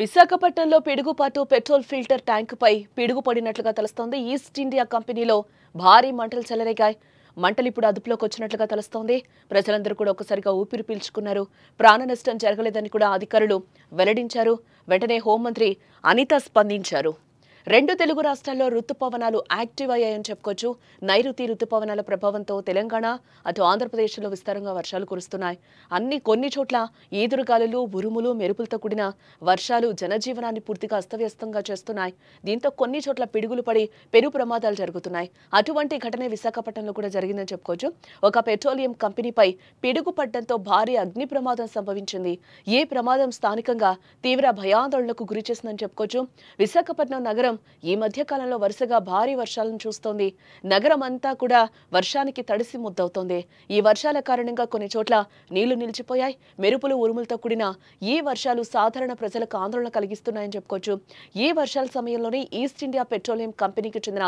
విశాఖపట్నంలో పిడుగుపాటు petrol filter ట్యాంకుపై పిడుగు పడినట్లుగా తెలుస్తోంది. ఈస్ట్ ఇండియా కంపెనీలో భారీ మంటలు చెలరేగాయి. మంటలు ఇప్పుడు అదుపులోకి వచ్చినట్లుగా తెలుస్తోంది. ప్రజలందరూ కూడా ఒక్కసారిగా ఊపిరి పీల్చుకున్నారు. ప్రాణ నష్టం జరగలేదని కూడా అధికారులు వెల్లడించారు. వెంటనే హోంమంత్రి అనిత స్పందించారు. రెండు తెలుగు రాష్ట్రాల్లో రుతుపవనాలు యాక్టివ్ అయ్యాయని చెప్పుకోవచ్చు. నైరుతి రుతుపవనాల ప్రభావంతో తెలంగాణ, అటు ఆంధ్రప్రదేశ్లో విస్తారంగా వర్షాలు కురుస్తున్నాయి. కొన్ని చోట్ల ఈదురుగాలులు, ఉరుములు, మెరుపులతో కూడిన వర్షాలు జనజీవనాన్ని పూర్తిగా అస్తవ్యస్తంగా చేస్తున్నాయి. దీంతో కొన్ని చోట్ల పిడుగులు పడి పెను ప్రమాదాలు జరుగుతున్నాయి. అటువంటి ఘటనే విశాఖపట్నంలో కూడా జరిగిందని చెప్పుకోవచ్చు. ఒక పెట్రోలియం కంపెనీపై పిడుగు పడడంతో భారీ అగ్ని ప్రమాదం సంభవించింది. ఈ ప్రమాదం స్థానికంగా తీవ్ర భయాందోళనకు గురి చేసిందని చెప్పుకోవచ్చు. విశాఖపట్నం నగరం ఈ మధ్య కాలంలో వరుసగా భారీ వర్షాలను చూస్తోంది. నగరం అంతా కూడా వర్షానికి తడిసి ముద్దవుతోంది. ఈ వర్షాల కారణంగా కొన్ని చోట్ల నీళ్లు నిలిచిపోయాయి. మెరుపులు, ఉరుములతో కూడిన ఈ వర్షాలు సాధారణ ప్రజలకు ఆందోళన కలిగిస్తున్నాయని చెప్పుకోవచ్చు. ఈ వర్షాల సమయంలోనే ఈస్ట్ ఇండియా పెట్రోలియం కంపెనీకి చెందిన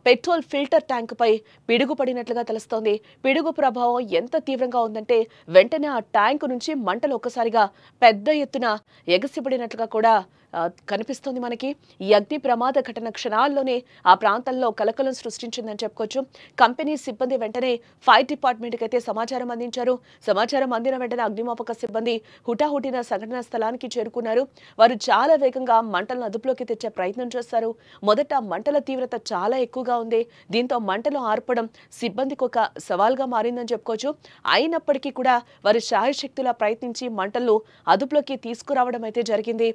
పెట్రోల్ ఫిల్టర్ ట్యాంకుపై పిడుగు పడినట్లుగా తెలుస్తోంది. పిడుగు ప్రభావం ఎంత తీవ్రంగా ఉందంటే వెంటనే ఆ ట్యాంకు నుంచి మంటలు ఒక్కసారిగా పెద్ద ఎత్తున ఎగసిపడినట్లుగా కూడా కనిపిస్తోంది మనకి. ఈ అగ్ని ప్రమాద ఘటన క్షణాల్లోనే ఆ ప్రాంతంలో కలకలం సృష్టించిందని చెప్పుకోవచ్చు. కంపెనీ సిబ్బంది వెంటనే ఫైర్ డిపార్ట్మెంట్కి అయితే సమాచారం అందించారు. సమాచారం అందిన వెంటనే అగ్నిమాపక సిబ్బంది హుటాహుటిన సంఘటనా స్థలానికి చేరుకున్నారు. వారు చాలా వేగంగా మంటలను అదుపులోకి తెచ్చే ప్రయత్నం చేశారు. మొదట మంటల తీవ్రత చాలా ఎక్కువగా ఉంది. దీంతో మంటలు ఆర్పడం సిబ్బందికి ఒక సవాల్గా మారిందని చెప్పుకోవచ్చు. అయినప్పటికీ కూడా వారు శాయశక్తులా ప్రయత్నించి మంటలను అదుపులోకి తీసుకురావడం అయితే జరిగింది.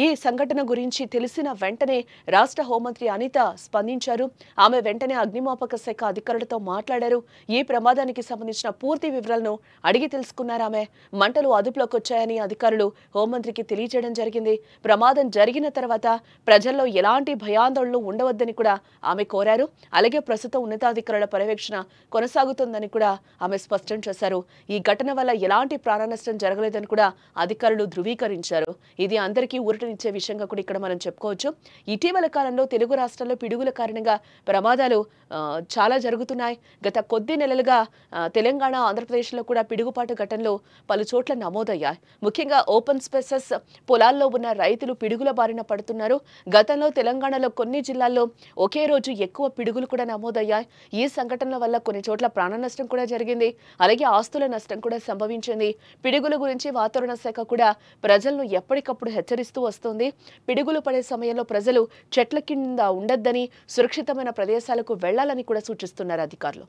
ఈ సంఘటన గురించి తెలిసిన వెంటనే రాష్ట్ర హోంమంత్రి అనిత స్పందించారు. ఆమె వెంటనే అగ్నిమాపక శాఖ అధికారులతో మాట్లాడారు. ఈ ప్రమాదానికి సంబంధించిన పూర్తి వివరాలను అడిగి తెలుసుకున్నారు ఆమె. మంటలు అదుపులోకి వచ్చాయని అధికారులు హోంమంత్రికి తెలియజేయడం జరిగింది. ప్రమాదం జరిగిన తర్వాత ప్రజల్లో ఎలాంటి భయాందోళనలు ఉండవద్దని కూడా ఆమె కోరారు. అలాగే ప్రస్తుతం ఉన్నతాధికారుల పర్యవేక్షణ కొనసాగుతుందని కూడా ఆమె స్పష్టం చేశారు. ఈ ఘటన వల్ల ఎలాంటి ప్రాణ నష్టం జరగలేదని కూడా అధికారులు ధృవీకరించారు. ఇది అందరికీ ఊరటనిచ్చే విషయంగా కూడా ఇక్కడ మనం చెప్పుకోవచ్చు. ఇటీవల కాలంలో తెలుగు రాష్ట్రాల్లో పిడుగుల కారణంగా ప్రమాదాలు చాలా జరుగుతున్నాయి. గత కొద్ది నెలలుగా తెలంగాణ, ఆంధ్రప్రదేశ్లో కూడా పిడుగుపాటు ఘటనలు పలు చోట్ల నమోదయ్యాయి. ముఖ్యంగా ఓపెన్ స్పేసెస్ పొలాల్లో ఉన్న రైతులు పిడుగుల బారిన పడుతున్నారు. గతంలో తెలంగాణలో కొన్ని జిల్లాల్లో ఒకే రోజు ఎక్కువ పిడుగులు కూడా నమోదయ్యాయి. ఈ సంఘటనల వల్ల కొన్ని చోట్ల ప్రాణ నష్టం కూడా జరిగింది. అలాగే ఆస్తుల నష్టం కూడా సంభవించింది. పిడుగుల గురించి వాతావరణ శాఖ కూడా ప్రజలను ఎప్పటికప్పుడు హెచ్చరిస్తూ వస్తుంది. పిడుగులు పడే సమయంలో ప్రజలు చెట్ల కింద ఉండొద్దని, సురక్షితమైన ప్రదేశాలకు వెళ్లాలని కూడా సూచిస్తున్నారు అధికారులు.